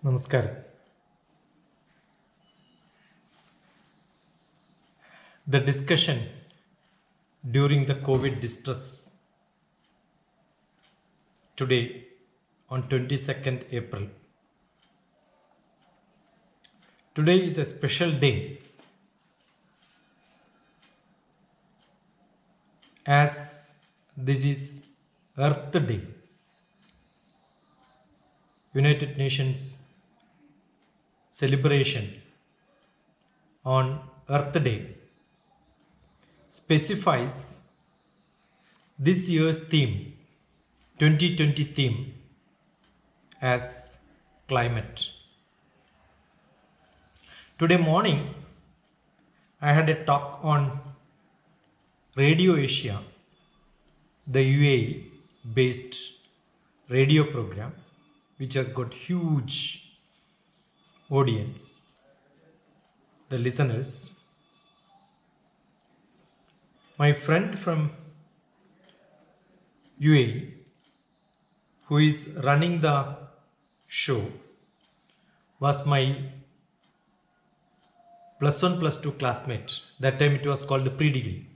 നമസ്കാരം. The discussion during the COVID distress today on 22nd April. Today is a special day as this is Earth Day. United Nations celebration on Earth Day specifies this year's theme, 2020 theme, as climate. Today morning, I had a talk on Radio Asia, the UAE based radio program, which has got huge audience, the listeners. My friend from UAE, who is running the show, was my plus one, plus two classmate. That time it was called pre-degree.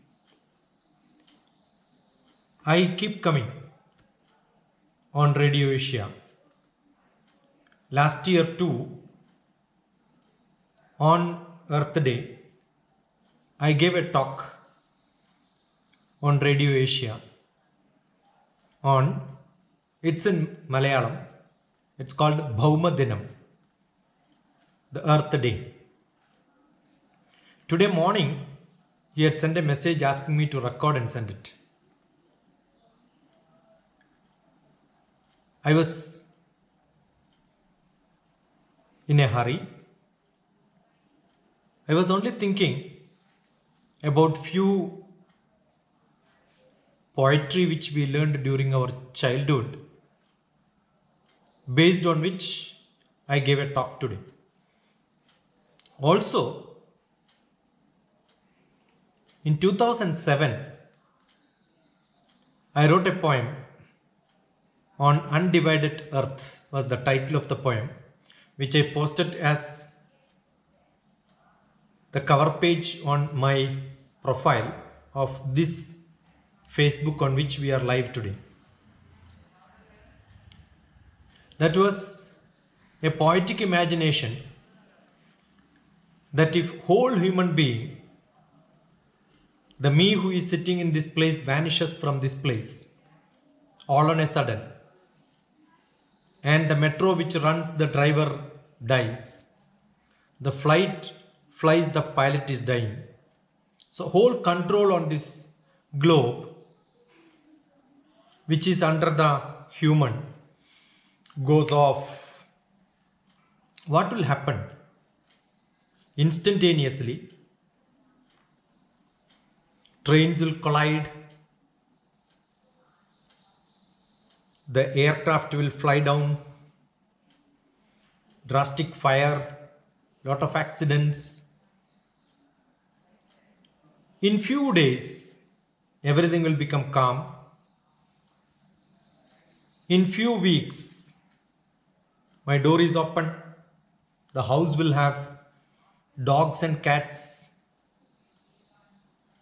I keep coming on Radio Asia. Last year too, on Earth Day, I gave a talk on Radio Asia it's in Malayalam, it's called Bhauma Dinam, the Earth Day. Today morning, he had sent a message asking me to record and send it. I was in a hurry. I was only thinking about few poetry which we learned during our childhood, based on which I gave a talk today. Also, in 2007, I wrote a poem on Undivided Earth, was the title of the poem, which I posted as the cover page on my profile of this Facebook on which we are live today. That was a poetic imagination that if whole human being, the me who is sitting in this place, vanishes from this place all on a sudden, and the metro which runs, the driver dies, the flight flies, the pilot is dying, so whole control on this globe which is under the human goes off. What will happen? Instantaneously, trains will collide, the aircraft will fly down, drastic fire, lot of accidents. In few days, everything will become calm. In few weeks, my door is open. The house will have dogs and cats.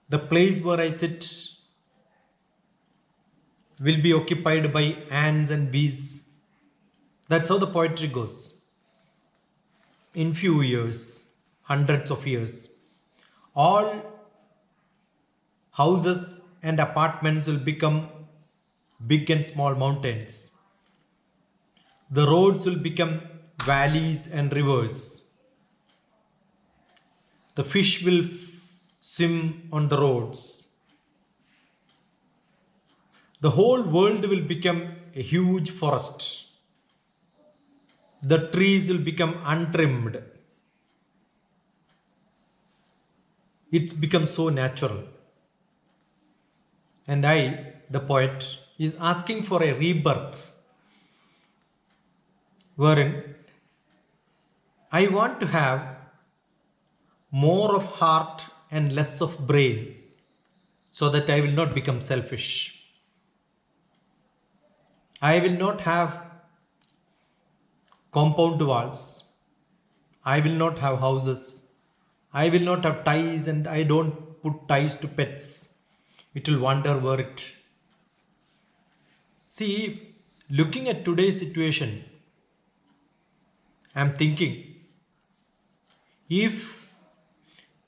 The place where I sit will be occupied by ants and bees. That's how the poetry goes. In few years, hundreds of years, all houses and apartments will become big and small mountains. The roads will become valleys and rivers. The fish will swim on the roads. The whole world will become a huge forest. The trees will become untrimmed. It's become so natural. And I, the poet, is asking for a rebirth, wherein I want to have more of heart and less of brain, so that I will not become selfish. I will not have compound walls. I will not have houses. I will not have ties, and I don't put ties to pets. It will wander where it. See, looking at today's situation, I'm thinking, if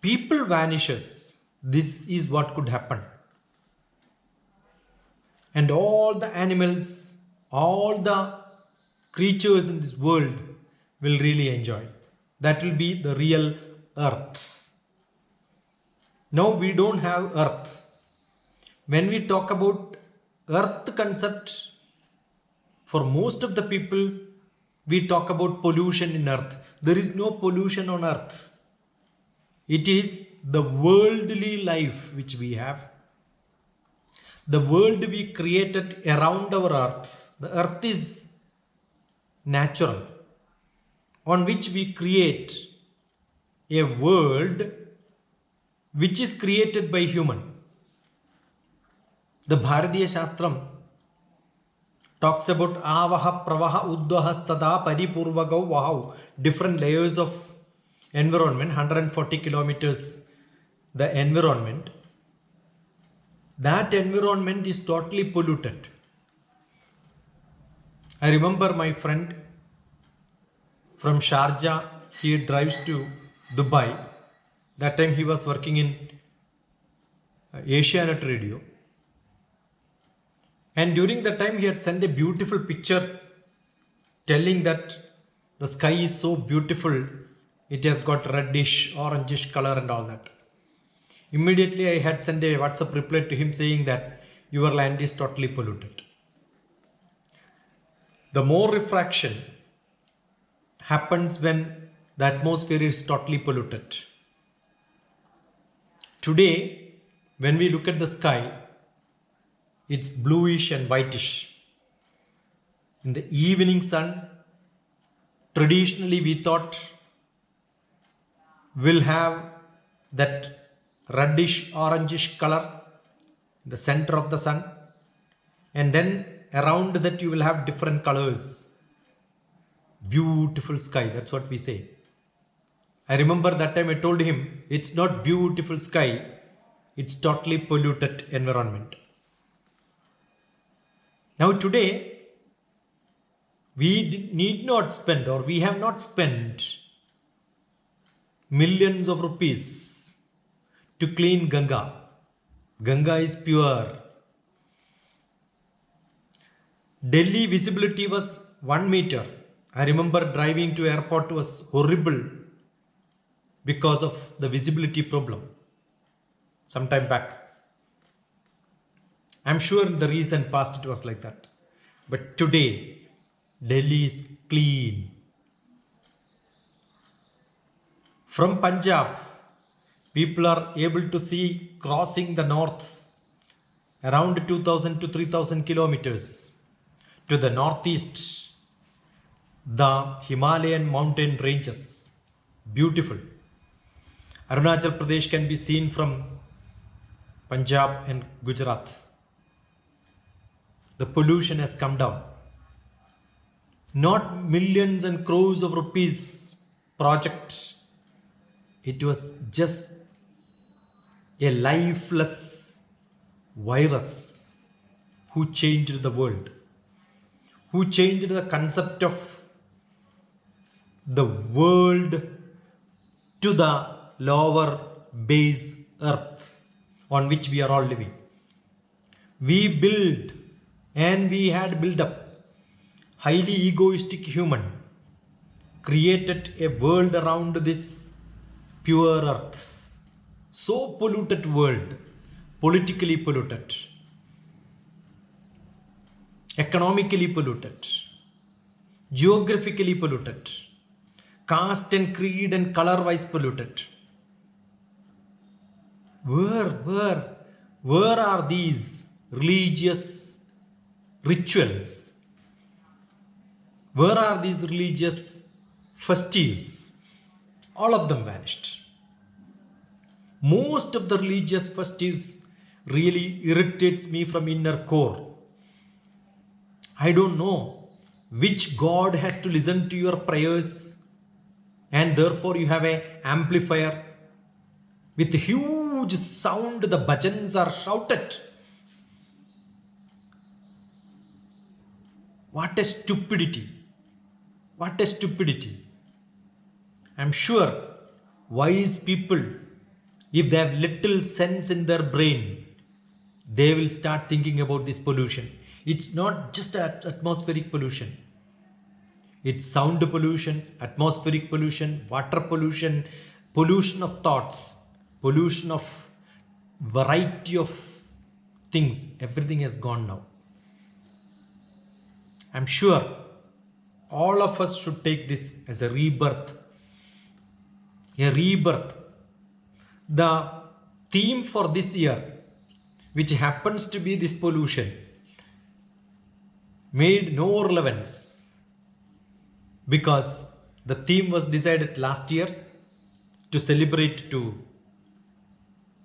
people vanishes, this is what could happen. And all the animals, all the creatures in this world will really enjoy. That will be the real earth. Now we don't have earth. When we talk about earth concept, for most of the people, we talk about pollution in earth. There is no pollution on earth. It is the worldly life which we have. The world we created around our earth. The earth is natural, on which we create a world which is created by human. The Bharatiya Shastram talks about avaha, pravaha, uddhahastada, paripurvagau, wow, different layers of environment, 140 kilometers the environment. That environment is totally polluted. I remember my friend from Sharjah, he drives to Dubai. That time he was working in Asianet Radio. And during that time he had sent a beautiful picture telling that the sky is so beautiful. It has got reddish, orangish color and all that. Immediately I had sent a WhatsApp reply to him saying that your land is totally polluted. The more refraction happens when the atmosphere is totally polluted. Today, when we look at the sky, it's bluish and whitish. In the evening sun, traditionally we thought will have that reddish orangish color in the center of the sun, and then around that you will have different colors. Beautiful sky, that's what we say. I remember that time I told him, it's not beautiful sky, it's totally polluted environment. Now today, we need not spend, or we have not spent millions of rupees to clean Ganga. Ganga is pure. Delhi visibility was 1 meter. I remember driving to airport was horrible because of the visibility problem some time back. I'm sure in the recent past it was like that. But today, Delhi is clean. From Punjab, people are able to see crossing the north around 2000 to 3000 kilometers. To the northeast, the Himalayan mountain ranges. Beautiful. Arunachal Pradesh can be seen from Punjab and Gujarat. The pollution has come down. Not millions and crores of rupees project. It was just a lifeless virus who changed the world, who changed the concept of the world to the lower base earth on which we are all living. We built and we had built up highly egoistic human, created a world around this pure earth. So polluted world, politically polluted, economically polluted, geographically polluted, caste and creed and color wise polluted. Where are these religious rituals? Where are these religious festives? All of them vanished. Most of the religious festives really irritates me from inner core. I don't know which God has to listen to your prayers, and therefore you have a amplifier with huge sound, the bhajans are shouted. What a stupidity! What a stupidity! I'm sure wise people, if they have little sense in their brain, they will start thinking about this pollution. It's not just atmospheric pollution. It's sound pollution, atmospheric pollution, water pollution, pollution of thoughts, pollution of variety of things. Everything has gone now. I'm sure all of us should take this as a rebirth. A rebirth. The theme for this year, which happens to be this pollution, made no relevance because the theme was decided last year to celebrate too.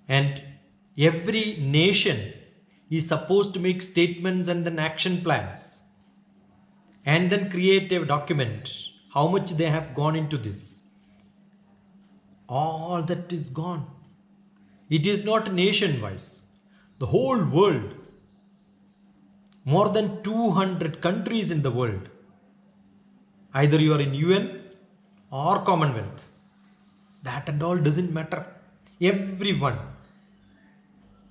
And every nation is supposed to make statements and then action plans and then create a document how much they have gone into this. All that is gone. It is not nation-wise. The whole world, more than 200 countries in the world, either you are in UN or Commonwealth, that and all doesn't matter. Everyone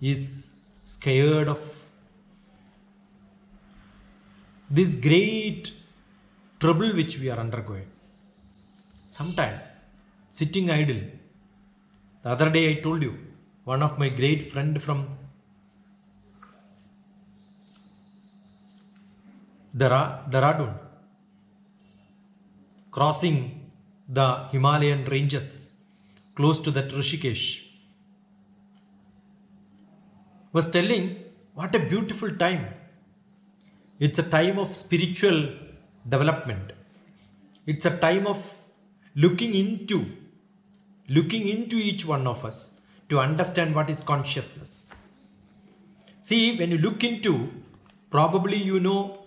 is scared of this great trouble which we are undergoing. Sometime sitting idle. The other day I told you, one of my great friend from Dehradun, crossing the Himalayan ranges close to that Rishikesh, was telling what a beautiful time. It's a time of spiritual development. It's a time of looking into each one of us to understand what is consciousness. See, when you look into, probably you know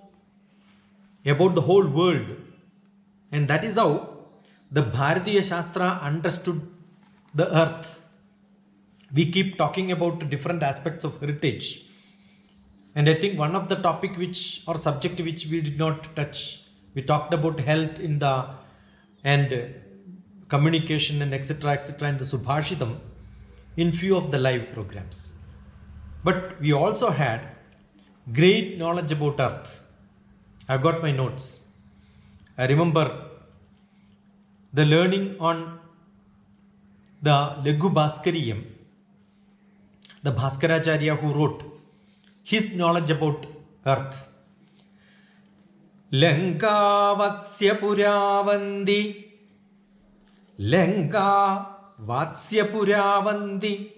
about the whole world, and that is how the Bharatiya Shastra understood the earth. We keep talking about different aspects of heritage, and I think one of the topic subject which we did not touch, we talked about health and communication and etc in the Subhashitam in few of the live programs. But we also had great knowledge about earth. I've got my notes. I remember the learning on the Laghu Bhaskariyam, the Bhaskaracharya who wrote his knowledge about earth. Lanka Vatsya Puravandi, Lanka Vatsya Puravandi,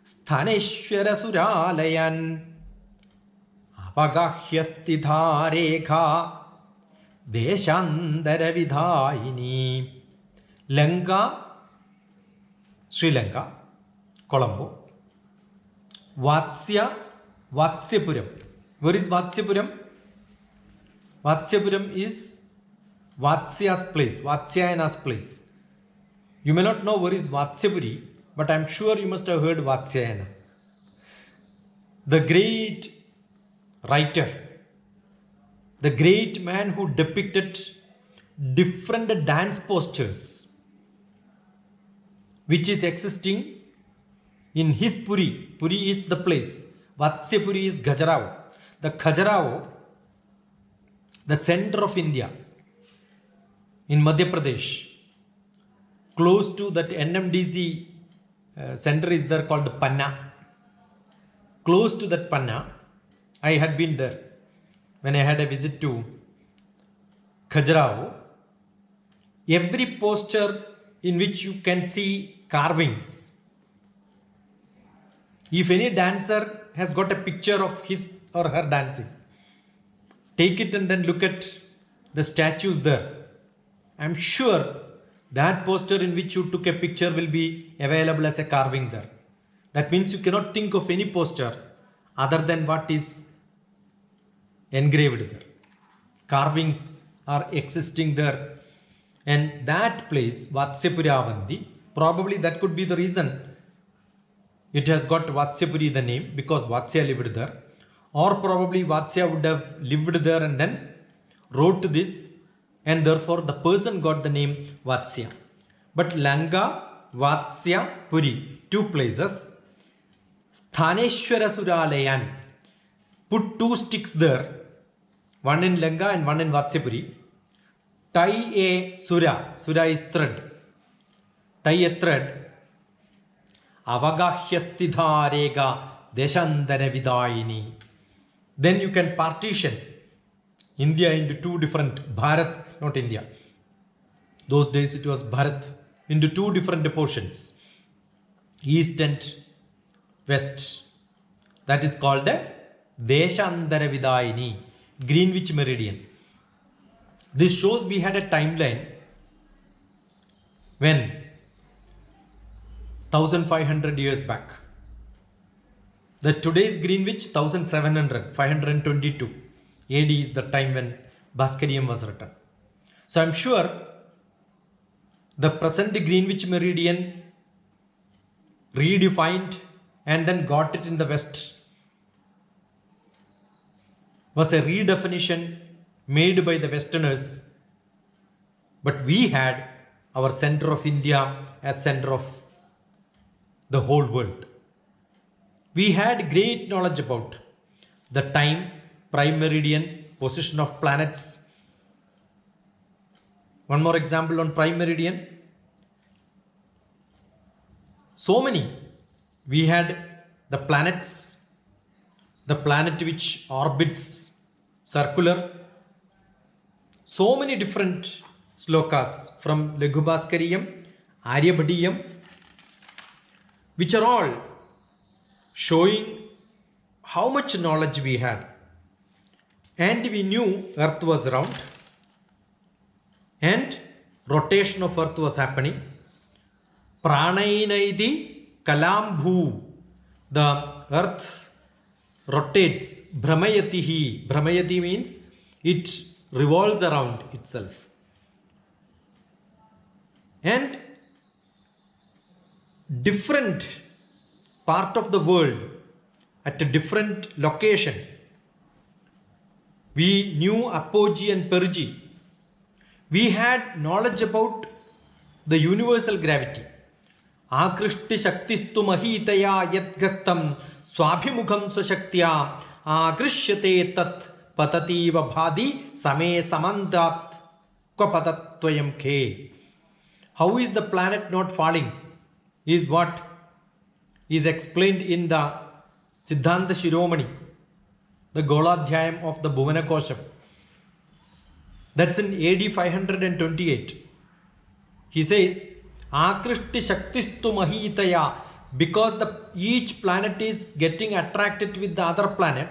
Sthaneshwara Suralayan, Apagahyastitha Rekha, Deshandara Vidhayini. Lanka, Sri Lanka, Colombo. Vatsypuram. Where is Vatsypuram? Vatsypuram is Vatsya's place, Vatsyayana's place. You may not know where is Vatsyapuri, but I am sure you must have heard Vatsyayana. The great writer, the great man who depicted different dance postures which is existing in his Puri. Puri is the place. Vatsyapuri is Khajuraho. The Khajuraho, the center of India, in Madhya Pradesh, close to that NMDC center is there called Panna. Close to that Panna, I had been there when I had a visit to Khajuraho. Every posture in which you can see carvings. If any dancer has got a picture of his or her dancing, take it and then look at the statues there. I'm sure that poster in which you took a picture will be available as a carving there. That means you cannot think of any poster other than what is engraved there. Carvings are existing there. And that place, Vatsyapuravanti, probably that could be the reason it has got Vatsyapuri the name, because Vatsya lived there. Or probably Vatsya would have lived there and then wrote this, and therefore the person got the name Vatsya. But Lanka, Vatsya, Puri, two places. Sthaneshwara Suralayan, put two sticks there, one in Lanka and one in Vatsyapuri. Tie a Sura, Sura is thread. Tie a thread. Avagahyastidharega Deshandana Vidayini. Then you can partition India into two different, Bharat, not India. Those days it was Bharat, into two different portions, east and west. That is called a Deshandara Vidayini, Greenwich Meridian. This shows we had a timeline when 1500 years back. That today's Greenwich 1700, 522 AD is the time when Bhaskariam was written. So I'm sure the present Greenwich Meridian redefined and then got it in the west was a redefinition made by the Westerners. But we had our center of India as center of the whole world. We had great knowledge about the time, prime meridian, position of planets. One more example on prime meridian. So many. We had the planets, the planet which orbits circular. So many different slokas from Laghubhaskariyam, Aryabhadiyam, which are all showing how much knowledge we had. And we knew earth was round and rotation of earth was happening. Pranainaidi Kalambhu, the earth rotates. Brahmayatihi, Brahmayati means it revolves around itself. And different part of the world at a different location. We knew apogee and perigee. We had knowledge about the universal gravity. Akrishti shaktistu mahitaya yadgastam swabhimukham swashaktya akrishyate tat patativa bhadi same samandat kvapatatvayam khe. How is the planet not falling is what is explained in the Siddhanta Shiromani, the Goladhyayam of the Bhuvana Kosham. That's in AD 528. He says, Akrishti Shaktistu Mahitaya, because each planet is getting attracted with the other planet.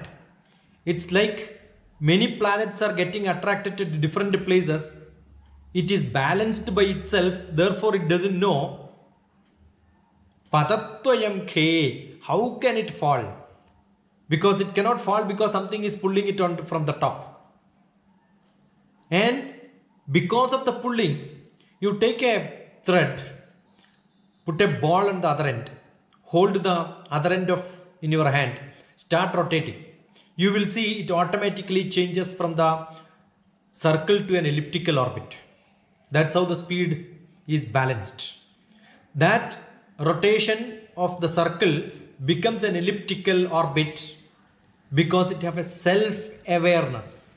It's like many planets are getting attracted to different places. It is balanced by itself, therefore it doesn't know. Patatvayam khe, how can it fall? Because it cannot fall because something is pulling it on from the top. And because of the pulling, you take a thread, put a ball on the other end, hold the other end of in your hand, start rotating. You will see it automatically changes from the circle to an elliptical orbit. That's how the speed is balanced. That rotation of the circle becomes an elliptical orbit because it has a self-awareness.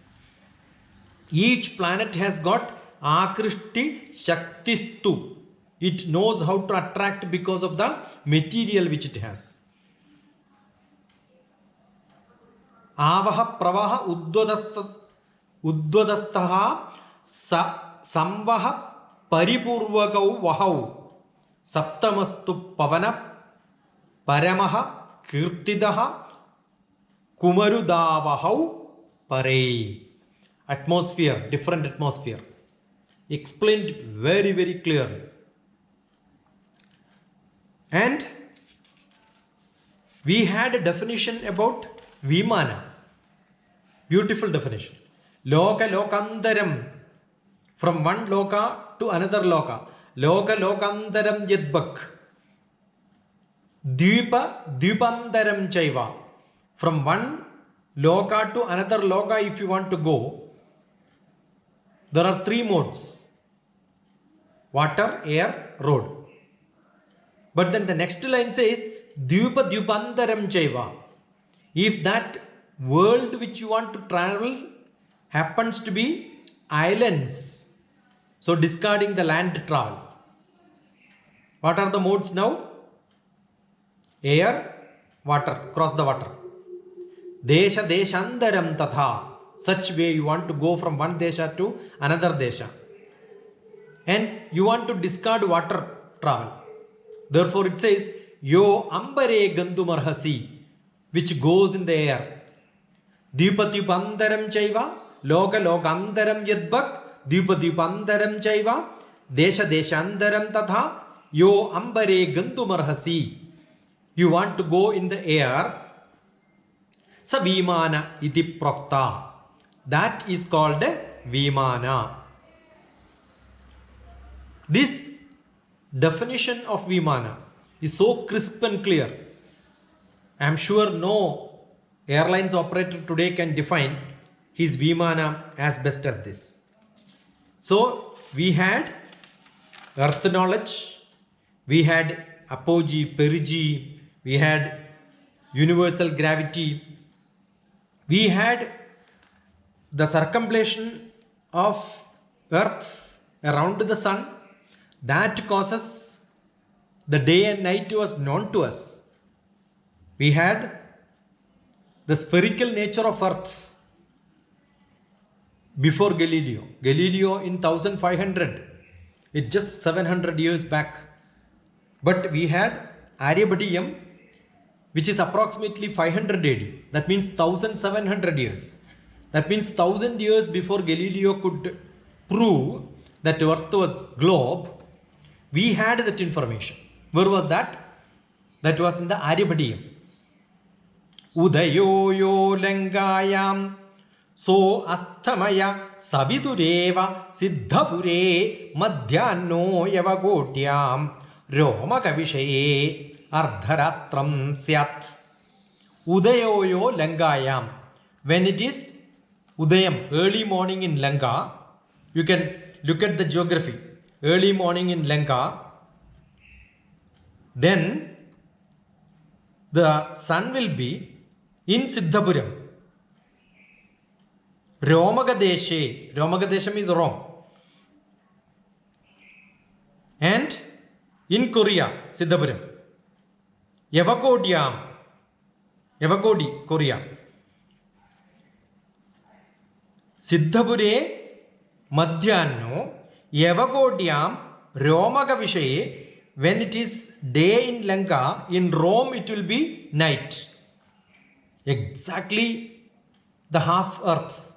Each planet has got Akrishti Shaktistu. It knows how to attract because of the material which it has. Avaha pravaha uddvadastaha samvaha paripurvakau vahau saptamastu pavana paramaha kirtidaha kumarudavahau parei. Atmosphere, different atmosphere. Explained very, very clearly. And we had a definition about Vimana. Beautiful definition. Loka Lokandaram. From one loka to another loka. Loka lokantaram yadbak. Dvipa dvipantaram chaiva. From one loka to another loka, if you want to go, there are three modes: water, air, road. But then the next line says dvipa dvipantaram chaiva. If that world which you want to travel happens to be islands, so discarding the land travel, what are the modes now? Air, water, cross the water. Desha deshandaram tatha. Such way you want to go from one desha to another desha. And you want to discard water travel. Therefore it says, yo ambare gandumarhasi, which goes in the air. Dvipatyupandaram chaiva, loka lokandaram yadbak, dvipatyupandaram chaiva, desha deshandaram tatha, yo ambare gandumarhasi. You want to go in the air. Sa vimana iti prokta. That is called vimana. This definition of vimana is so crisp and clear. I am sure no airlines operator today can define his vimana as best as this. So we had earth knowledge, we had apogee, perigee, we had universal gravity, we had the circumambulation of earth around the sun that causes the day and night was known to us. We had the spherical nature of earth before Galileo. Galileo in 1500, it's just 700 years back. But we had Aryabhatiya, which is approximately 500 AD. That means 1700 years. That means 1000 years before Galileo could prove that earth was globe, we had that information. Where was that? That was in the Aryabhatiya. Udayo yo langayam so asthamaya savidureva siddhapure madhyano yavagotyam romaka vishaye ardharatram syat. Udayo yo langayam. When it is Udayam, early morning in Lanka, you can look at the geography. Early morning in Lanka, then the sun will be in Siddhapuram. Romagadeshe. Romagadesham is Rome. And in Korea, Siddhapuram. Yavakodiyam. Yavakodi, Korea. Siddhapure madhyano Yavakodiyam Romaga Vishaye. When it is day in Lanka, in Rome it will be night. Exactly the half earth.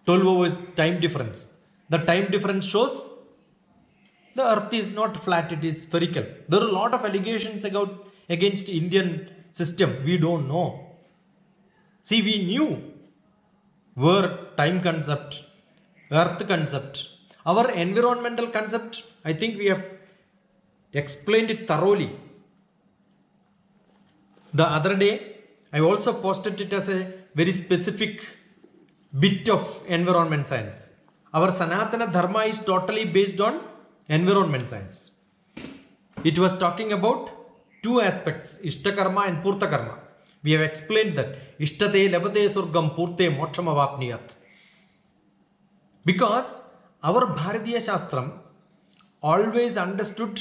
12 hours time difference. The time difference shows the earth is not flat, it is spherical. There are a lot of allegations against Indian system. We don't know. See, we knew where time concept, earth concept, our environmental concept, I think we have explained it thoroughly. The other day, I also posted it as a very specific bit of environment science. Our Sanatana Dharma is totally based on environment science. It was talking about two aspects, Ishtakarma and Purtakarma. We have explained that Ishtate Labate Surgam Purte Moksham. Because our Bharatiya Shastram always understood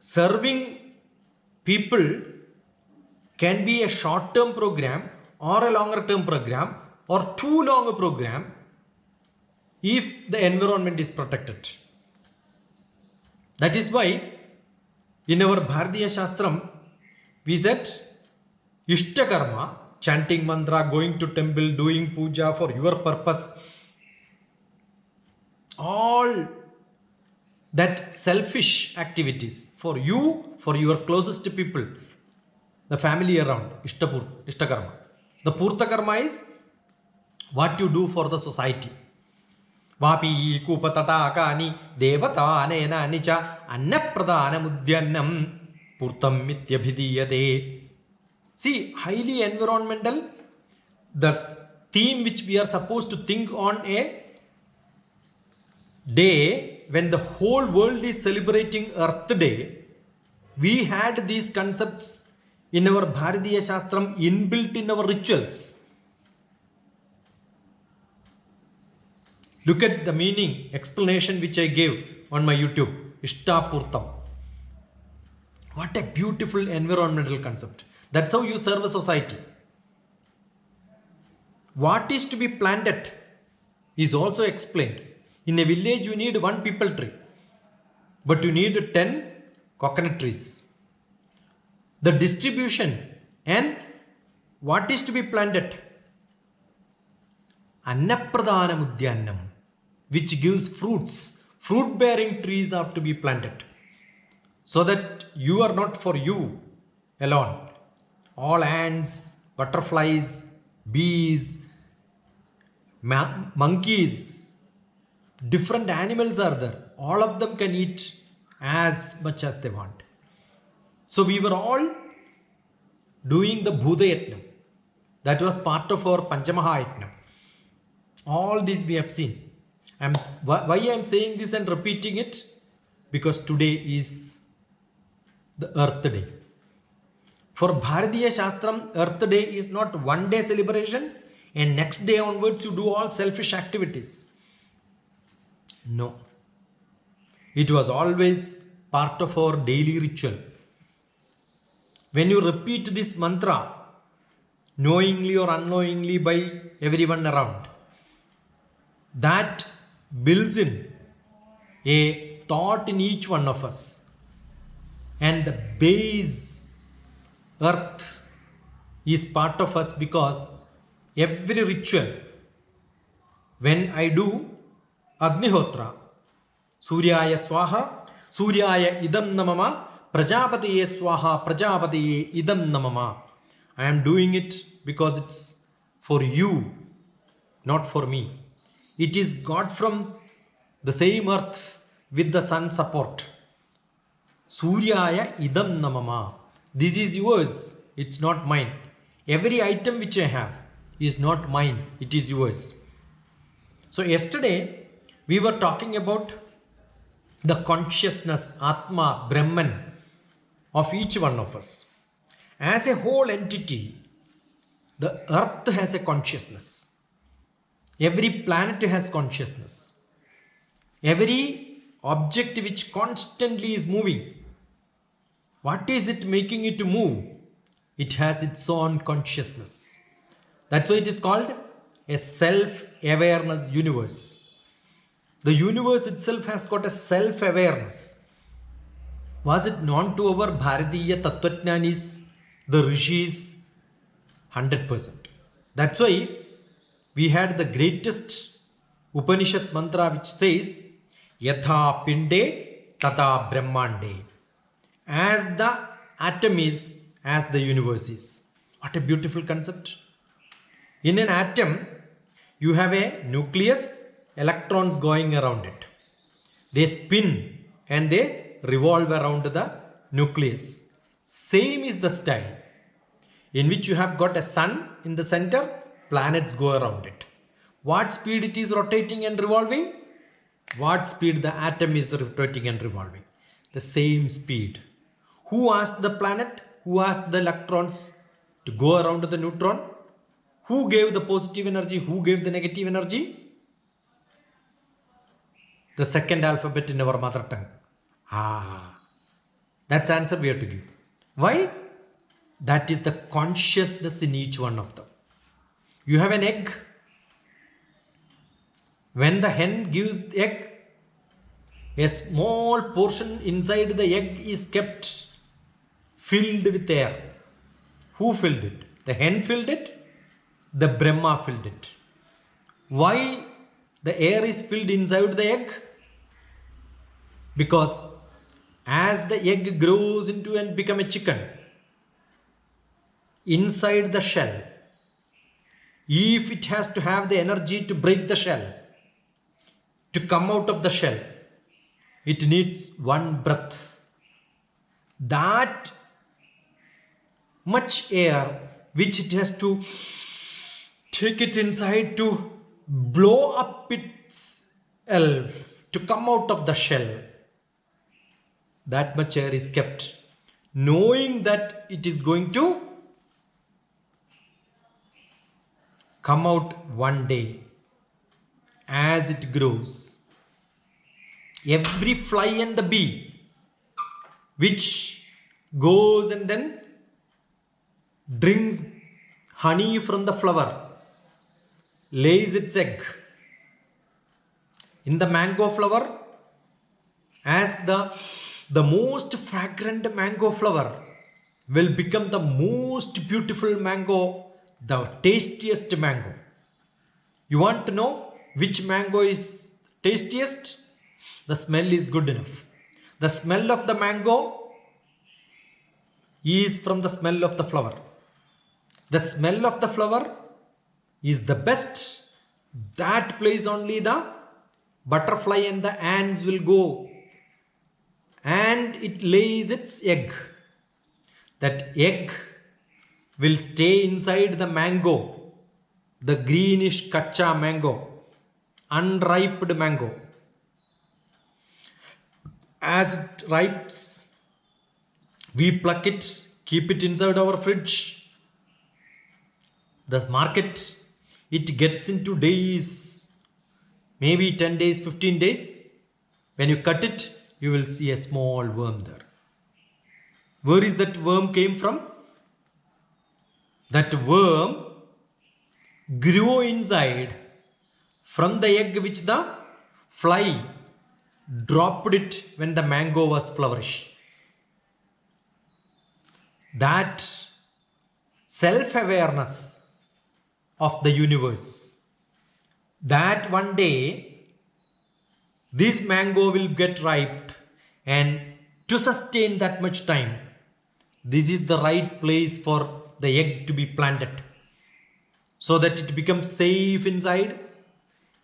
serving people can be a short-term program or a longer-term program or too long a program if the environment is protected. That is why in our Bharatiya Shastram we said Ishtakarma, chanting mantra, going to temple, doing puja for your purpose, all that selfish activities for you, for your closest people, the family around, Ishtakarma. The Purtakarma is what you do for the society. വാപീ കൂപതടാകാനി ദേവതാനയനാനി ച അന്നപ്രധാനമുദ്യന്നം പൂർത്തം മിത്യഭിധീയതേ. See, highly environmental, the theme which we are supposed to think on a day when the whole world is celebrating Earth Day, we had these concepts in our Bharatiya Shastram inbuilt in our rituals. Look at the meaning, explanation which I gave on my YouTube, Ishtapurtam. What a beautiful environmental concept. That's how you serve a society. What is to be planted is also explained. In a village, you need one peepal tree, but you need 10 coconut trees. The distribution and what is to be planted? Annapradhanam Udyanam, which gives fruits. Fruit bearing trees are to be planted so that you are not for you alone. All ants, butterflies, bees, monkeys, different animals are there. All of them can eat as much as they want. So we were all doing the Bhudayatnam. That was part of our Panchamaha. All these we have seen. Why I am saying this and repeating it? Because today is the Earth Day. For Bharatiya Shastram, Earth Day is not one day celebration and next day onwards you do all selfish activities. No. It was always part of our daily ritual. When you repeat this mantra, knowingly or unknowingly by everyone around, that builds in a thought in each one of us. And the base earth is part of us because every ritual, when I do Agnihotra, Suryaya Swaha, Suryaya Idam Namama, Prajapatiye Swaha, Prajapatiye Idam Namama. I am doing it because it's for you, not for me. It is got from the same earth with the sun support. Suryaya Idam Namama. This is yours, it's not mine. Every item which I have is not mine, it is yours. So yesterday we were talking about the consciousness, Atma, Brahman of each one of us. As a whole entity, the earth has a consciousness. Every planet has consciousness. Every object which constantly is moving, what is it making it to move? It has its own consciousness. That's why it is called a self-awareness universe. The universe itself has got a self-awareness. Was it known to our Bharatiya Tattvajnanis, the Rishis? 100%. That's why we had the greatest Upanishad mantra which says, Yatha Pinde Tata Brahmande. As the atom is, as the universe is. What a beautiful concept. In an atom, you have a nucleus, electrons going around it. They spin and they revolve around the nucleus. Same is the style, in which you have got a sun in the center, planets go around it. What speed it is rotating and revolving? What speed the atom is rotating and revolving? The same speed. Who asked the planet? Who asked the electrons to go around the neutron? Who gave the positive energy? Who gave the negative energy? The second alphabet in our mother tongue. That's the answer we have to give. Why? That is the consciousness in each one of them. You have an egg. When the hen gives the egg, a small portion inside the egg is kept filled with air. Who filled it? The hen filled it? The Brahma filled it. Why the air is filled inside the egg? Because as the egg grows into and become a chicken, inside the shell, if it has to have the energy to break the shell, to come out of the shell, it needs one breath. That much air which it has to take it inside to blow up itself to come out of the shell. That much air is kept, knowing that it is going to come out one day as it grows. Every fly and the bee which goes and then drinks honey from the flower, lays its egg in the mango flower, as the most fragrant mango flower will become the most beautiful mango, the tastiest mango. You want to know which mango is tastiest? The smell is good enough. The smell of the mango is from the smell of the flower. The smell of the flower is the best. That place only the butterfly and the ants will go, and it lays its egg. That egg will stay inside the mango, the greenish kacha mango, unripe mango. As it ripes, we pluck it, keep it inside our fridge. The market, it gets into days, maybe 10 days, 15 days. When you cut it, you will see a small worm there. Where is that worm came from? That worm grew inside from the egg which the fly dropped it when the mango was flourish. That self-awareness of the universe, that one day this mango will get ripe, and to sustain that much time, this is the right place for the egg to be planted, so that it becomes safe inside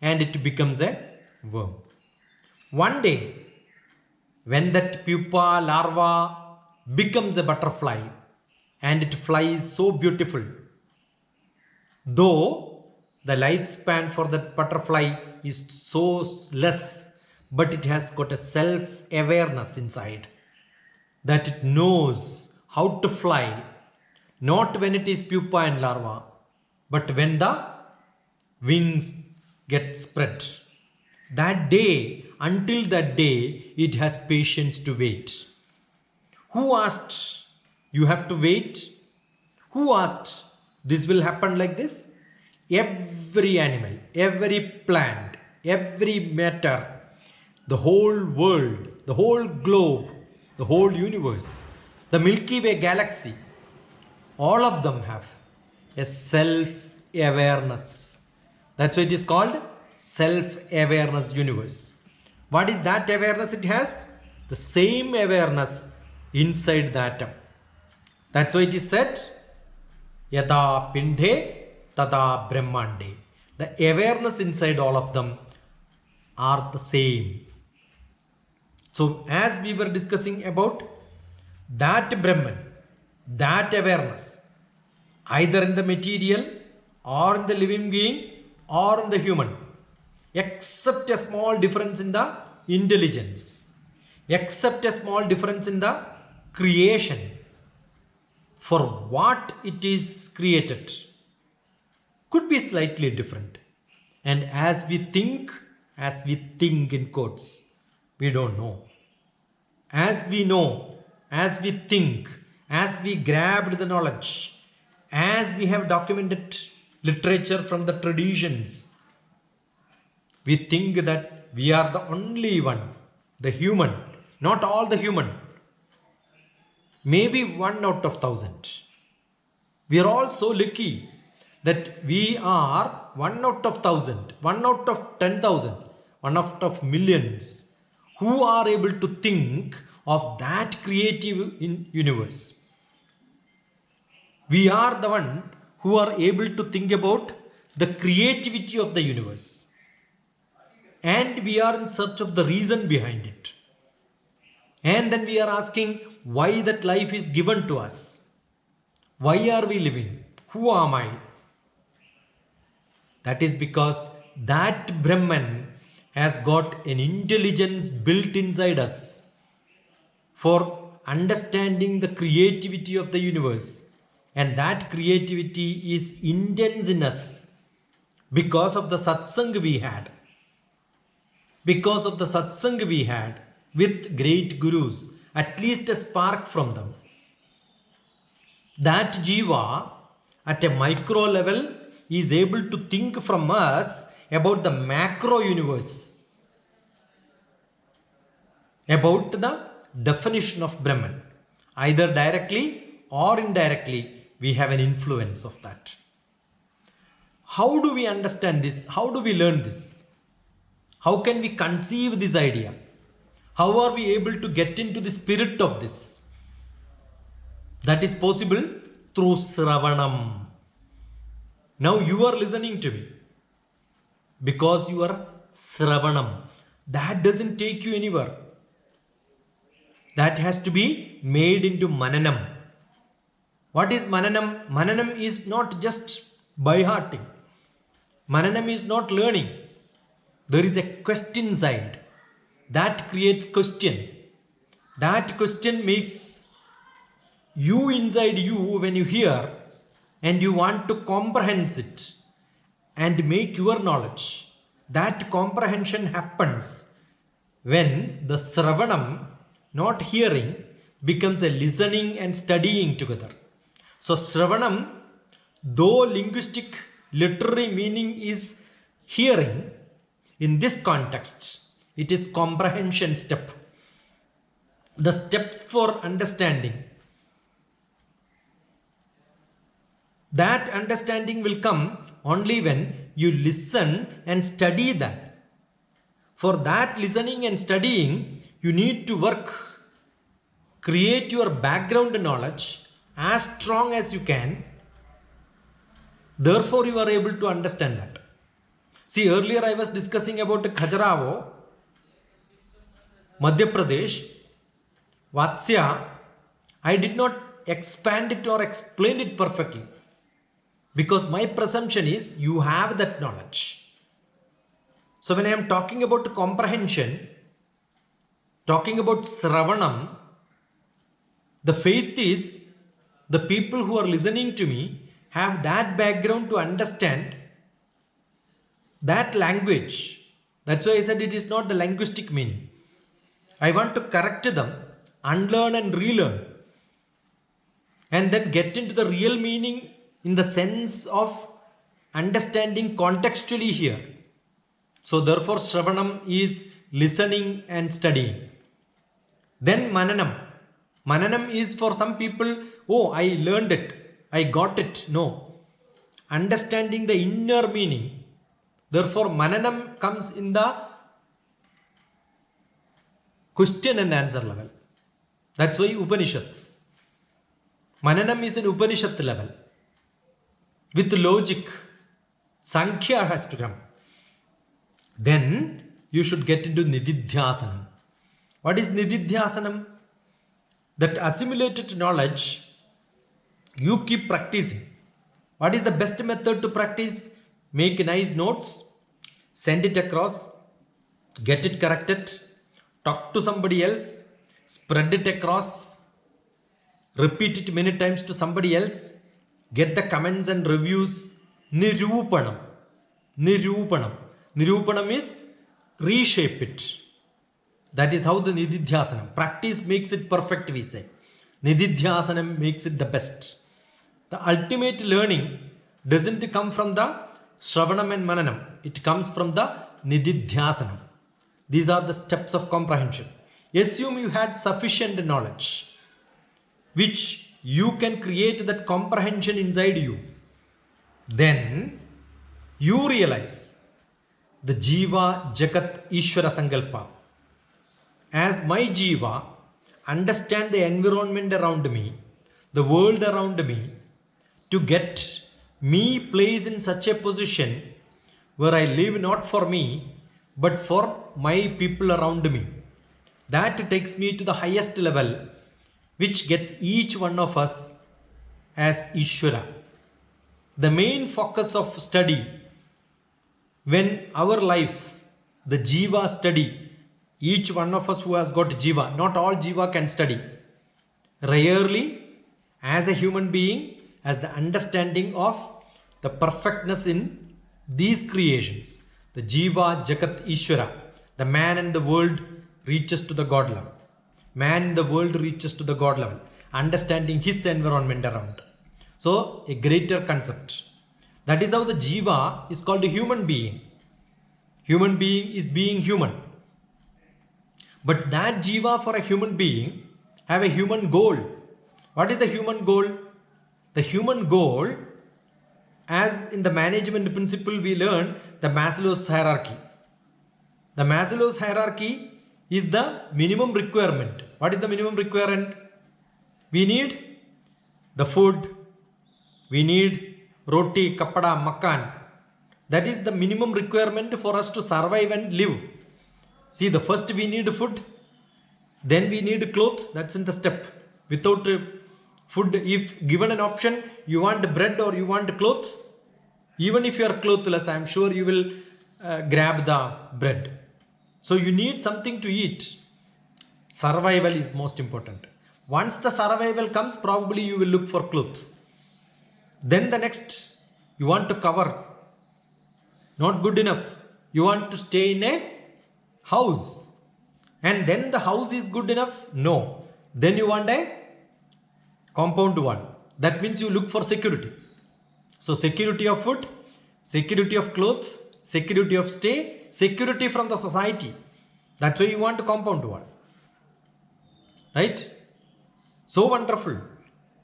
and it becomes a worm. One day, when that pupa larva becomes a butterfly and it flies so beautiful, though the lifespan for that butterfly is so less, but it has got a self-awareness inside, that it knows how to fly, not when it is pupa and larva, but when the wings get spread. That day, until that day, it has patience to wait. Who asked you have to wait? Who asked this will happen like this? Every animal, every plant, every matter, the whole world, the whole globe, the whole universe, the Milky Way galaxy, all of them have a self-awareness. That's why it is called self-awareness universe. What is that awareness it has? The same awareness inside the atom. That's why it is said, Yada Pindhe Tada Brahmande. The awareness inside all of them are the same. So as we were discussing about that Brahman, that awareness, either in the material or in the living being or in the human, except a small difference in the intelligence, except a small difference in the creation, for what it is created could be slightly different. And as we think in quotes, we don't know. As we know, as we think, as we grabbed the knowledge, as we have documented literature from the traditions, we think that we are the only one, the human, not all the human. Maybe 1 out of 1,000. We are all so lucky that we are 1 out of 1,000, 1 out of 10,000, 1 out of millions who are able to think of that creative universe. We are the one who are able to think about the creativity of the universe. and we are in search of the reason behind it. And then we are asking why that life is given to us. Why are we living? Who am I? That is because that Brahman has got an intelligence built inside us for understanding the creativity of the universe. And that creativity is intense in us because of the satsang we had. Because of the satsang we had with great gurus, at least a spark from them. That jiva at a micro level is able to think from us about the macro universe, about the definition of Brahman. Either directly or indirectly, we have an influence of that. How do we understand this? How do we learn this? How can we conceive this idea? How are we able to get into the spirit of this? That is possible through Sravanam. Now you are listening to me because you are Sravanam. That doesn't take you anywhere. That has to be made into Mananam. What is Mananam? Mananam is not just by hearting. Mananam is not learning. There is a question side. That creates question. That question makes you inside you when you hear and you want to comprehend it and make your knowledge. That comprehension happens when the Sravanam, not hearing, becomes a listening and studying together. So Sravanam, though linguistic literary meaning is hearing, in this context, it is comprehension step. The steps for understanding. That understanding will come only when you listen and study that. For that listening and studying, you need to work, create your background knowledge as strong as you can. Therefore, you are able to understand that. See, earlier I was discussing about Khajuraho, Madhya Pradesh, Vatsya. I did not expand it or explain it perfectly because my presumption is you have that knowledge. So when I am talking about comprehension, talking about Sravanam, the faith is the people who are listening to me have that background to understand that language. That's why I said it is not the linguistic meaning. I want to correct them, unlearn and relearn, and then get into the real meaning in the sense of understanding contextually here. So therefore Shravanam is listening and studying. Then Mananam. Mananam is for some people, oh, I learned it, I got it. No. Understanding the inner meaning. Therefore Mananam comes in the question and answer level. That's why Upanishads. Mananam is an Upanishad level. With logic, Sankhya has to come. Then you should get into Nididhyasanam. What is Nididhyasanam? That assimilated knowledge you keep practicing. What is the best method to practice? Make nice notes, send it across, get it corrected, talk to somebody else, spread it across, repeat it many times to somebody else, get the comments and reviews. Nirupanam. Nirupanam. Nirupanam is reshape it. That is how the Nididhyasanam. Practice makes it perfect, we say. Nididhyasanam makes it the best. The ultimate learning doesn't come from the Shravanam and Mananam. It comes from the Nididhyasanam. These are the steps of comprehension. Assume you had sufficient knowledge, which you can create that comprehension inside you. Then you realize the Jiva Jagat Ishvara Sankalpa. As my Jiva understand the environment around me, the world around me, to get me placed in such a position where I live not for me, but for my people around me. That takes me to the highest level, which gets each one of us as Ishvara. The main focus of study, when our life, the Jiva study, each one of us who has got Jiva, not all Jiva can study. Rarely, as a human being, has the understanding of the perfectness in these creations. The Jiva, Jagat, Ishvara, the man and the world reaches to the God level. Man in the world reaches to the God level, understanding his environment around. So, a greater concept. That is how the Jiva is called a human being. Human being is being human. But that Jiva for a human being have a human goal. What is the human goal? The human goal, as in the management principle we learn the Maslow's hierarchy. The Maslow's hierarchy is the minimum requirement. What is the minimum requirement? We need the food. We need roti, kapada, makan. That is the minimum requirement for us to survive and live. See, the first we need food, then we need clothes. That's in the step. Without food, if given an option, you want bread or you want clothes, even if you are clothless, I am sure you will grab the bread. So you need something to eat. Survival is most important. Once the survival comes, probably you will look for clothes. Then the next, you want to cover. Not good enough. You want to stay in a house. And then the house is good enough? No. Then you want a compound one. That means you look for security. So security of food, security of clothes, security of stay, security from the society. That's why you want a compound one. Right? So wonderful.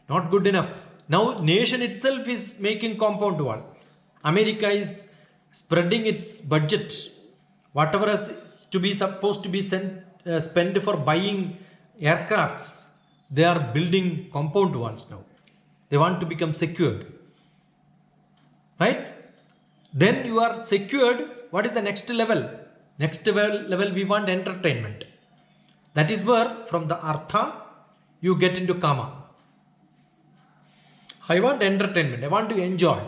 Not good enough. Now nation itself is making compound wall. America is spreading its budget. Whatever is to be supposed to be spent for buying aircrafts, they are building compound walls now. They want to become secured. Right? Then you are secured. What is the next level? Next level we want entertainment. That is where from the artha you get into kama. I want entertainment. I want to enjoy.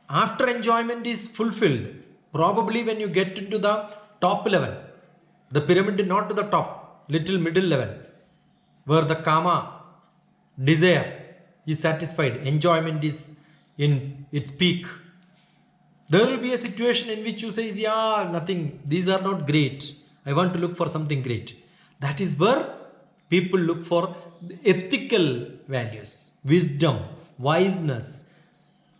After enjoyment is fulfilled, probably when you get into the top level, the pyramid not to the top, little middle level, where the kama, desire is satisfied, enjoyment is in its peak. There will be a situation in which you say, yeah, nothing, these are not great. I want to look for something great. That is where people look for ethical values, wisdom, wiseness,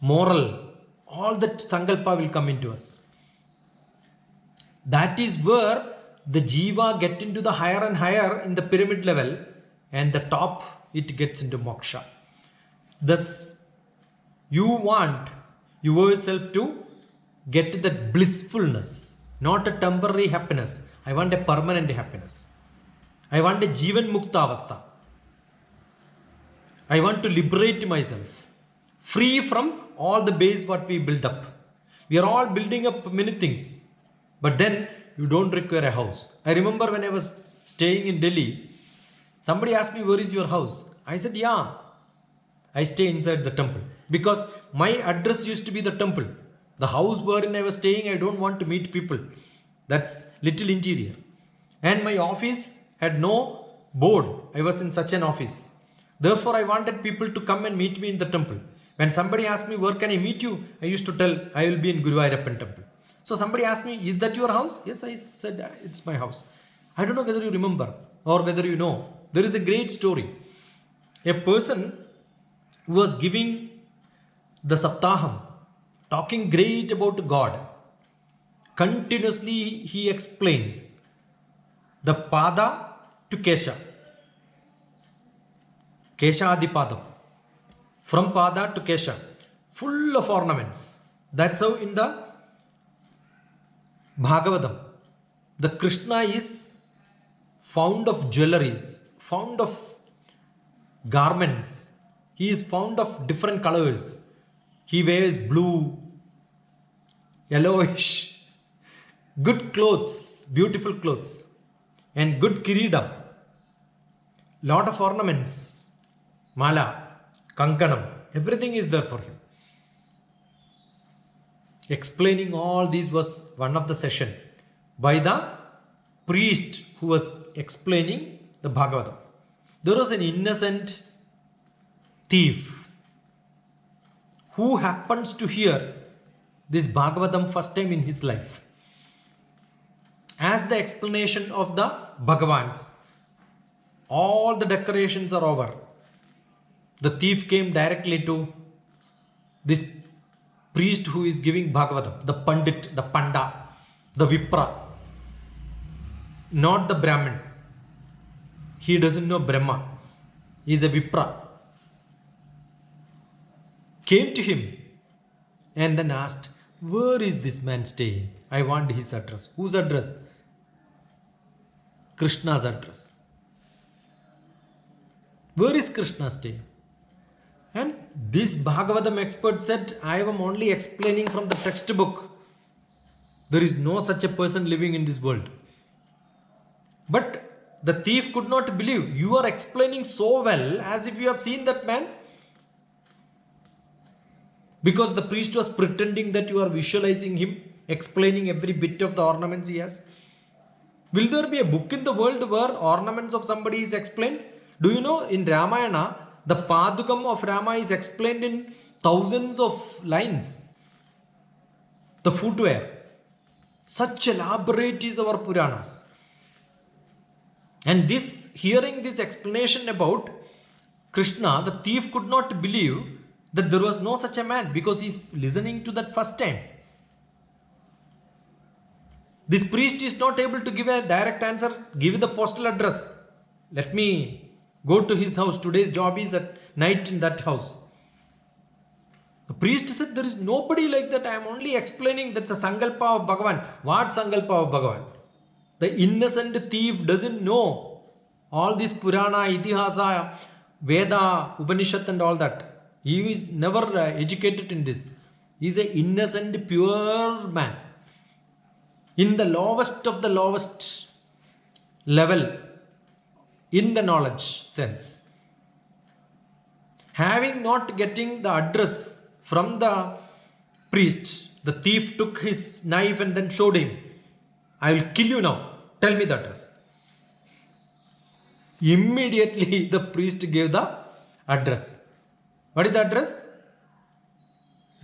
moral. All that sankalpa will come into us. That is where the jiva get into the higher and higher in the pyramid level, and the top it gets into moksha. Thus, you want yourself to get that blissfulness, not a temporary happiness. I want a permanent happiness. I want a jivan mukta avastha. I want to liberate myself, free from all the base what we build up. We are all building up many things, but then you don't require a house. I remember when I was staying in Delhi, somebody asked me, where is your house? I said, yeah, I stay inside the temple, because my address used to be the temple. The house wherein I was staying, I don't want to meet people. That's little interior. And my office had no board. I was in such an office. Therefore, I wanted people to come and meet me in the temple. When somebody asked me, where can I meet you? I used to tell, I will be in Guruvayurappan temple. So somebody asked me, is that your house? Yes, I said, it's my house. I don't know whether you remember or whether you know. There is a great story. A person who was giving the Saptaham, talking great about God. Continuously he explains the Pada to Kesha. Kesha Adipadam. From Pada to Kesha. Full of ornaments. That's how in the Bhagavatam, the Krishna is fond of jewelries, fond of garments. He is fond of different colors. He wears blue, yellowish, good clothes, beautiful clothes, and good kiridam, lot of ornaments, mala, kankanam, everything is there for him. Explaining all these was one of the session by the priest who was explaining the Bhagavatam. There was an innocent thief who happens to hear this Bhagavatam first time in his life. As the explanation of the Bhagavans, all the decorations are over. The thief came directly to this priest who is giving Bhagavatam, the Pandit, the Panda, the Vipra, not the Brahmin. He doesn't know Brahma. He is a Vipra. Came to him and then asked, where is this man staying? I want his address. Whose address? Krishna's address. Where is Krishna staying? And this Bhagavatam expert said, I am only explaining from the textbook. There is no such a person living in this world. But the thief could not believe. You are explaining so well as if you have seen that man. Because the priest was pretending that you are visualizing him, explaining every bit of the ornaments he has. Will there be a book in the world where ornaments of somebody is explained? Do you know in Ramayana, the Padukam of Rama is explained in thousands of lines. The footwear. Such elaborate is our Puranas. And this, hearing this explanation about Krishna, the thief could not believe that there was no such a man because he is listening to that first time. This priest is not able to give a direct answer, give the postal address. Let me go to his house. Today's job is at night in that house. The priest said, there is nobody like that. I am only explaining that's a Sankalpa of Bhagavan. What Sankalpa of Bhagavan? The innocent thief doesn't know all this Purana, Itihasa, Veda, Upanishad and all that. He is never educated in this. He is an innocent, pure man. In the lowest of the lowest level, in the knowledge sense. Having not getting the address from the priest, the thief took his knife and then showed him, I will kill you now. Tell me the address. Immediately the priest gave the address. What is the address?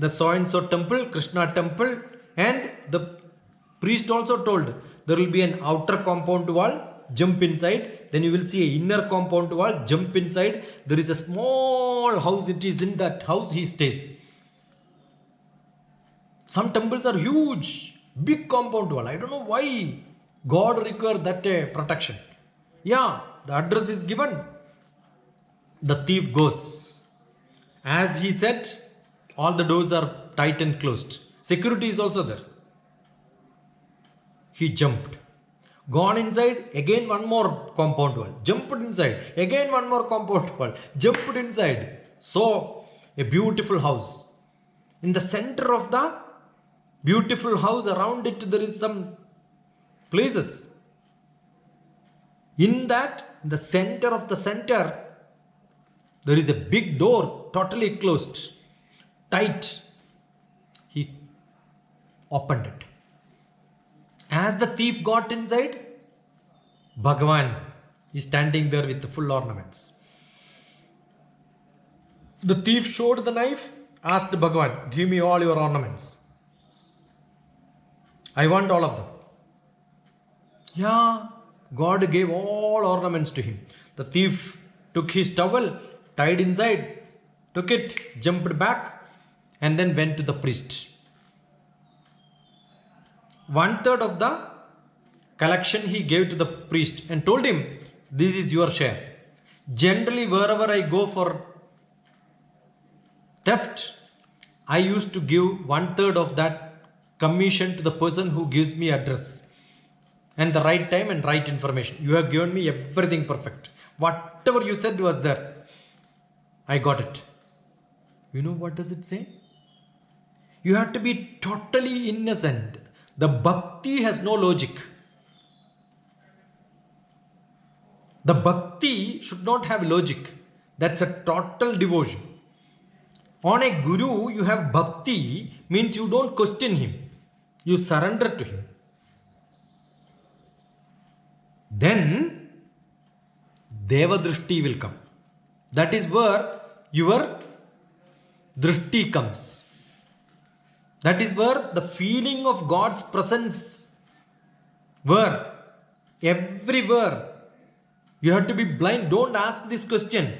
The so and so temple, Krishna temple, and the priest also told there will be an outer compound wall, jump inside, then you will see an inner compound wall, jump inside. There is a small house, it is in that house he stays. Some temples are huge, big compound wall. I don't know why God required that protection. Yeah, the address is given. The thief goes. As he said, all the doors are tight and closed. Security is also there. He jumped. Gone inside, again one more compound wall. Jumped inside, again one more compound wall. Jumped inside. Saw a beautiful house. In the center of the beautiful house, around it there is some places. In that, the center of the center, there is a big door, totally closed, tight. He opened it. As the thief got inside, Bhagavan is standing there with the full ornaments. The thief showed the knife, asked Bhagavan, give me all your ornaments. I want all of them. Yeah, God gave all ornaments to him. The thief took his towel, tied inside, took it, jumped back, and then went to the priest. 1/3 of the collection he gave to the priest and told him, this is your share. Generally, wherever I go for theft, I used to give 1/3 of that commission to the person who gives me address and the right time and right information. You have given me everything perfect. Whatever you said was there. I got it. You know what does it say? You have to be totally innocent. The bhakti has no logic. The bhakti should not have logic. That's a total devotion. On a guru, you have bhakti, means you don't question him. You surrender to him. Then Deva Drishti will come. That is where your Drishti comes. That is where the feeling of God's presence, where everywhere you have to be blind. Don't ask this question.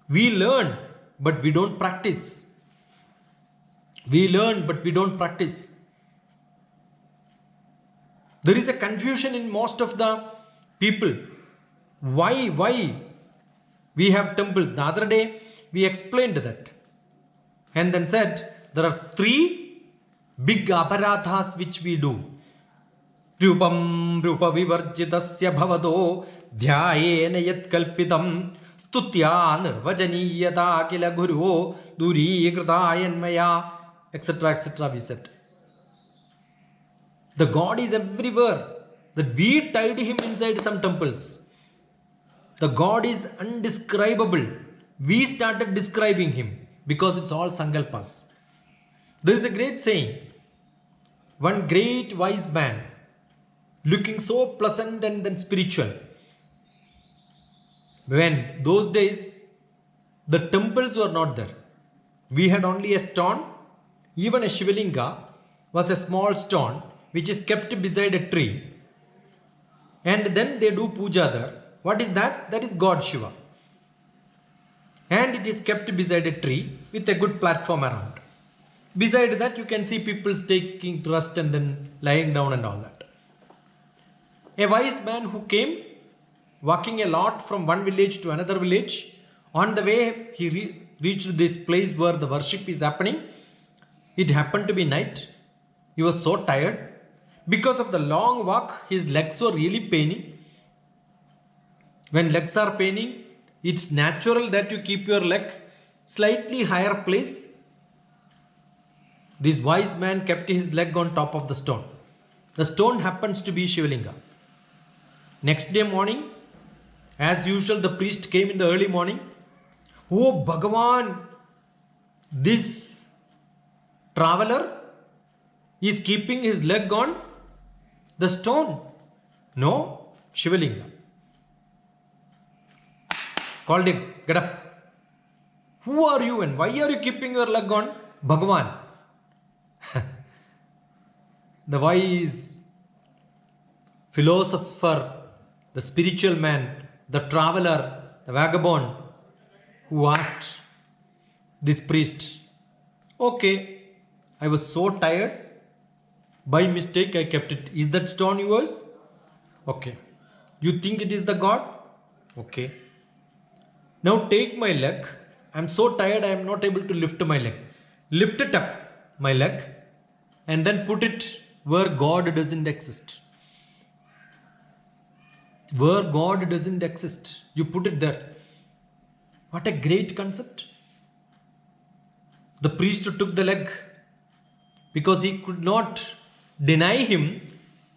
We learn, but we don't practice. We learn, but we don't practice. There is a confusion in most of the people. Why we have temples? The other day we explained that and then said there are 3 big aparadhas which we do. Rupam rupa vivarjitasya bhavado dhyayena yat kalpitam stutya nirvajaniyata kila guru durikritaayanmaya, etc. we said. The God is everywhere. That we tied him inside some temples. The God is undescribable. We started describing him because it's all sankalpas. There is a great saying. One great wise man, looking so pleasant and then spiritual. When those days the temples were not there. We had only a stone. Even a Shivalinga was a small stone which is kept beside a tree. And then they do puja there. What is that? That is God Shiva. And it is kept beside a tree with a good platform around. Beside that you can see people taking rest and then lying down and all that. A wise man who came walking a lot from one village to another village. On the way he reached this place where the worship is happening. It happened to be night. He was so tired. Because of the long walk, his legs were really paining. When legs are paining, it's natural that you keep your leg slightly higher place. This wise man kept his leg on top of the stone. The stone happens to be Shivalinga. Next day morning, as usual, the priest came in the early morning. Oh Bhagavan, this traveler is keeping his leg on the stone. No, Shivalinga. Called him, get up. Who are you and why are you keeping your leg on? Bhagavan. The wise philosopher, the spiritual man, the traveler, the vagabond who asked this priest, okay, I was so tired. By mistake I kept it. Is that stone yours? Okay. You think it is the God? Okay. Now take my leg. I am so tired I am not able to lift my leg. Lift it up, my leg, and then put it where God doesn't exist. Where God doesn't exist. You put it there. What a great concept. The priest took the leg because he could not deny him.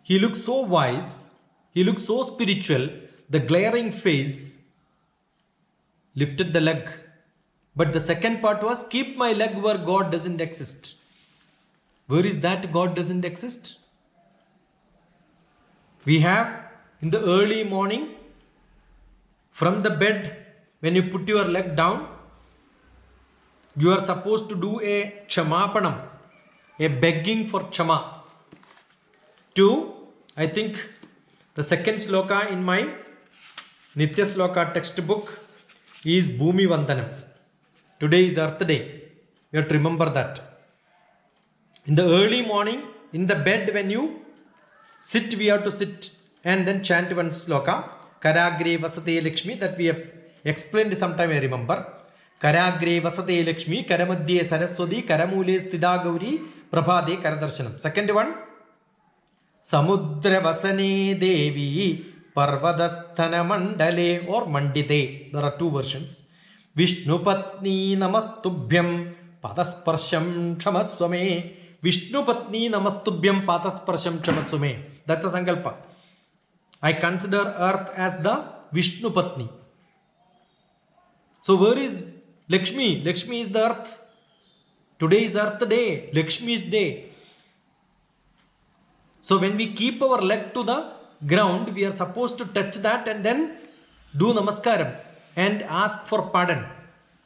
He looked so wise. He looked so spiritual. The glaring face. Lifted the leg. But the second part was, keep my leg where God doesn't exist. Where is that God doesn't exist? We have in the early morning, from the bed, when you put your leg down, you are supposed to do a Kshamapanam, a begging for Kshama. I think the second sloka in my Nitya Sloka textbook is Bhumi Vandanam. Today is Earth Day. You have to remember that. In the early morning, in the bed when you sit, we have to sit and then chant one sloka. Karagre Vasate Lakshmi, that we have explained sometime, I remember. Karagre Vasate Lakshmi, Karamadhye Saraswati, Karamule Sthida Gauri, Prabhade Karadarshanam. Second one, Samudra Vasane Devi, Parvadasthana Mandale or Mandite. There are two versions. Vishnupatni Namastubhyam, Padasparsham Kshamaswame, Vishnu Patni Namastubhyam Patasparsham Chamassume. That's a Sankalpa. I consider earth as the Vishnu Patni. So where is Lakshmi? Lakshmi is the earth. Today is Earth Day, Lakshmi's day. So when we keep our leg to the ground, we are supposed to touch that and then do namaskaram and ask for pardon.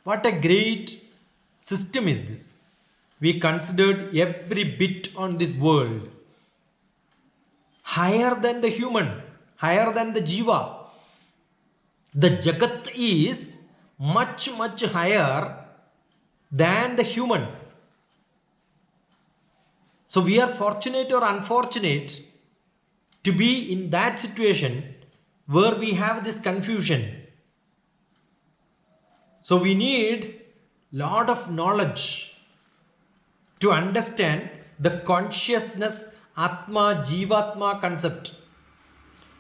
What a great system is this. We considered every bit on this world higher than the human, higher than the jiva. The Jagat is much, much higher than the human. So we are fortunate or unfortunate to be in that situation where we have this confusion. So we need lot of knowledge to understand the consciousness Atma Jivatma concept.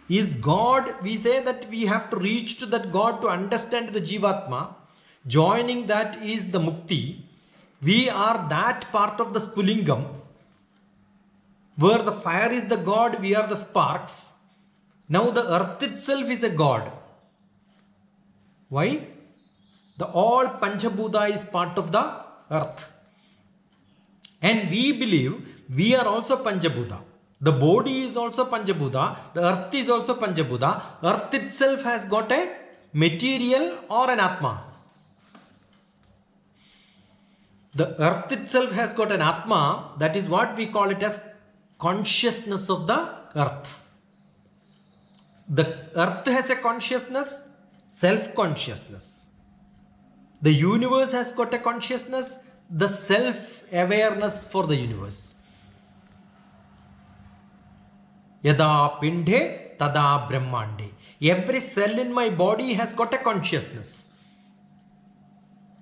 Is God, we say that we have to reach to that God to understand the Jivatma. Joining that is the Mukti. We are that part of the Spulingam where the fire is the God, we are the sparks. Now the earth itself is a God. Why? The all Panchabhuta is part of the earth. And we believe we are also Panchabhuta. The body is also Panchabhuta. The earth is also Panchabhuta. Earth itself has got a material or an Atma. The earth itself has got an Atma. That is what we call it as consciousness of the earth. The earth has a consciousness, self-consciousness. The universe has got a consciousness, the self-awareness for the universe. Yada pindhe tada brahmande. Every cell in my body has got a consciousness.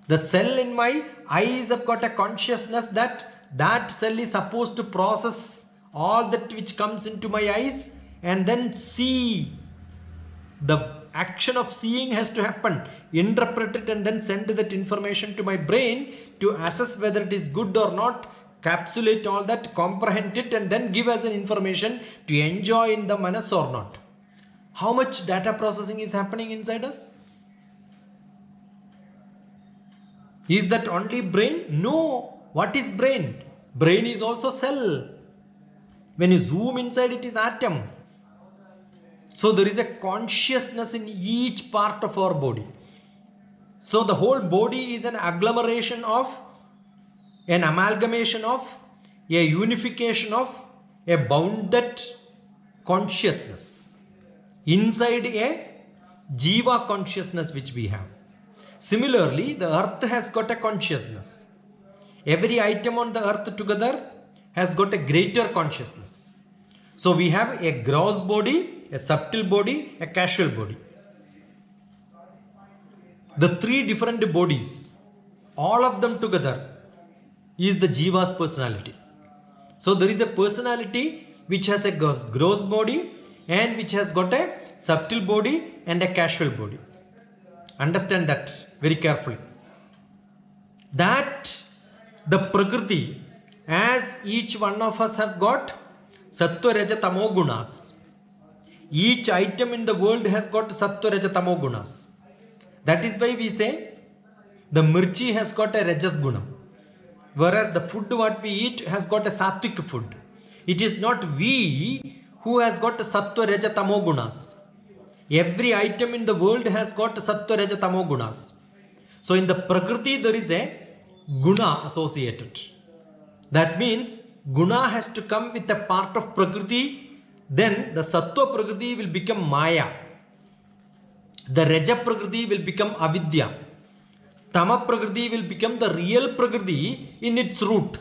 The cell in my eyes have got a consciousness that that cell is supposed to process all that which comes into my eyes and then see. The action of seeing has to happen, interpret it and then send that information to my brain to assess whether it is good or not, capsulate all that, comprehend it and then give as an information to enjoy in the manas or not. How much data processing is happening inside us? Is that only brain? No. What is brain? Brain is also cell. When you zoom inside, it is atom. So there is a consciousness in each part of our body. So the whole body is an agglomeration of, an amalgamation of, a unification of, a bounded consciousness inside a Jiva consciousness which we have. Similarly, the earth has got a consciousness. Every item on the earth together has got a greater consciousness. So we have a gross body, a subtle body, a casual body. The three different bodies, all of them together is the Jiva's personality. So there is a personality which has a gross body and which has got a subtle body and a casual body. Understand that very carefully. That the Prakriti, as each one of us have got Sattva Raja Tamo Gunas. Each item in the world has got Sattva Raja Tamo Gunas. That is why we say the mirchi has got a Rajas Guna. Whereas the food what we eat has got a Sattvic food. It is not we who has got Sattva Raja Tamo Gunas. Every item in the world has got Sattva Raja Tamo Gunas. So in the Prakriti there is a Guna associated. That means Guna has to come with a part of Prakriti. Then the Sattva Prakriti will become Maya. The Raja Prakriti will become Avidya. Tama Prakriti will become the real Prakriti in its root.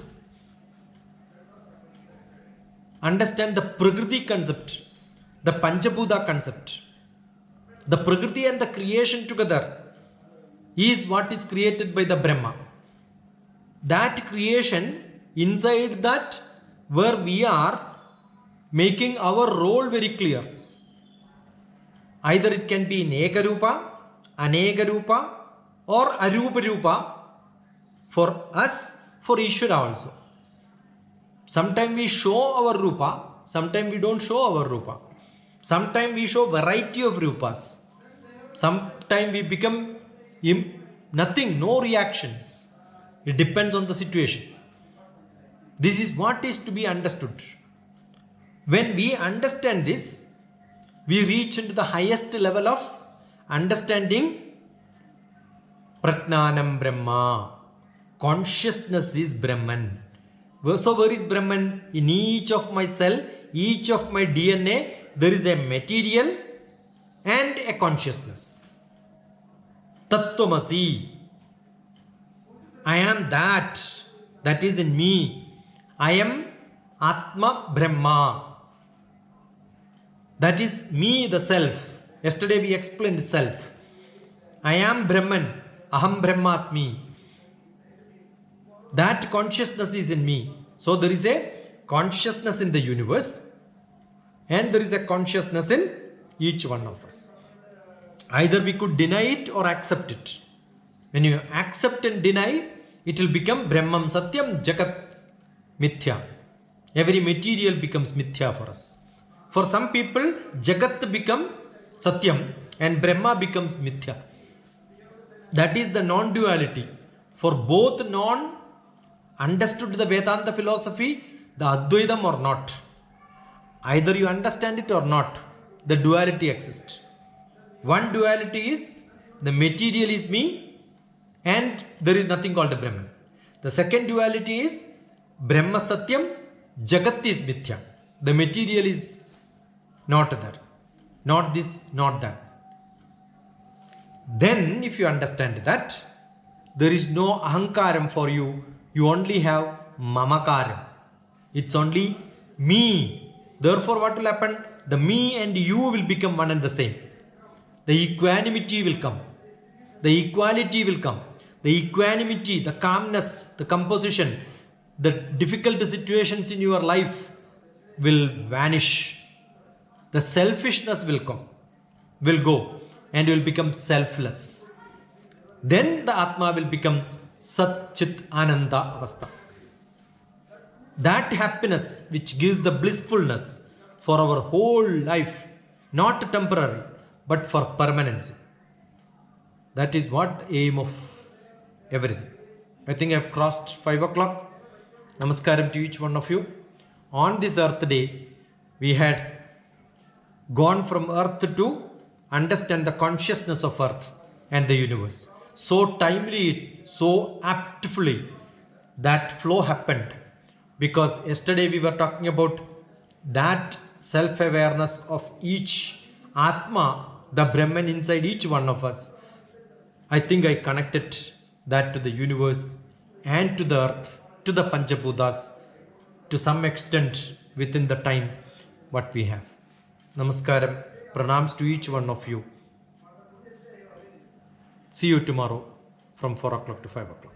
Understand the Prakriti concept, the Panchabhuta concept. The Prakriti and the creation together is what is created by the Brahma. That creation, inside that where we are making our role very clear. Either it can be in Ekarupa, Anekarupa or Arupa Rupa for us, for Ishvara also. Sometimes we show our rupa, sometimes we don't show our rupa. Sometimes we show variety of rupas. Sometimes we become nothing, no reactions. It depends on the situation. This is what is to be understood. When we understand this, we reach into the highest level of understanding Pratnanam Brahma. Consciousness is Brahman. So where is Brahman? In each of my cell, each of my DNA, there is a material and a consciousness. Tattvamasi. I am that is in me. I am Atma Brahma. That is me, the self. Yesterday we explained self. I am Brahman. Aham Brahmasmi. That consciousness is in me. So there is a consciousness in the universe and there is a consciousness in each one of us. Either we could deny it or accept it. When you accept and deny, it will become Brahmam Satyam Jagat Mithya. Every material becomes Mithya for us. For some people, Jagat become Satyam and Brahma becomes Mithya. That is the non-duality. For both non-understood the Vedanta philosophy, the Advaitam or not. Either you understand it or not, the duality exists. One duality is the material is me and there is nothing called a Brahman. The second duality is Brahma Satyam, Jagat is Mithya. The material is not there. Not this, not that. Then if you understand that, there is no ahankaram for you. You only have mamakaram. It's only me. Therefore what will happen? The me and you will become one and the same. The equanimity will come. The equality will come. The equanimity, the calmness, the composition, the difficult situations in your life will vanish. The selfishness will go and you will become selfless. Then the Atma will become Sat Chit Ananda Avastha. That happiness which gives the blissfulness for our whole life, not temporary, but for permanency. That is what the aim of everything. I think I have crossed 5 o'clock. Namaskaram to each one of you. On this earth day, we had gone from earth to understand the consciousness of earth and the universe. So timely, so aptly that flow happened. Because yesterday we were talking about that self-awareness of each Atma, the Brahman inside each one of us. I think I connected that to the universe and to the earth, to the Panchabhutas, to some extent within the time what we have. Namaskaram, pranams to each one of you. See you tomorrow from 4 o'clock to 5 o'clock.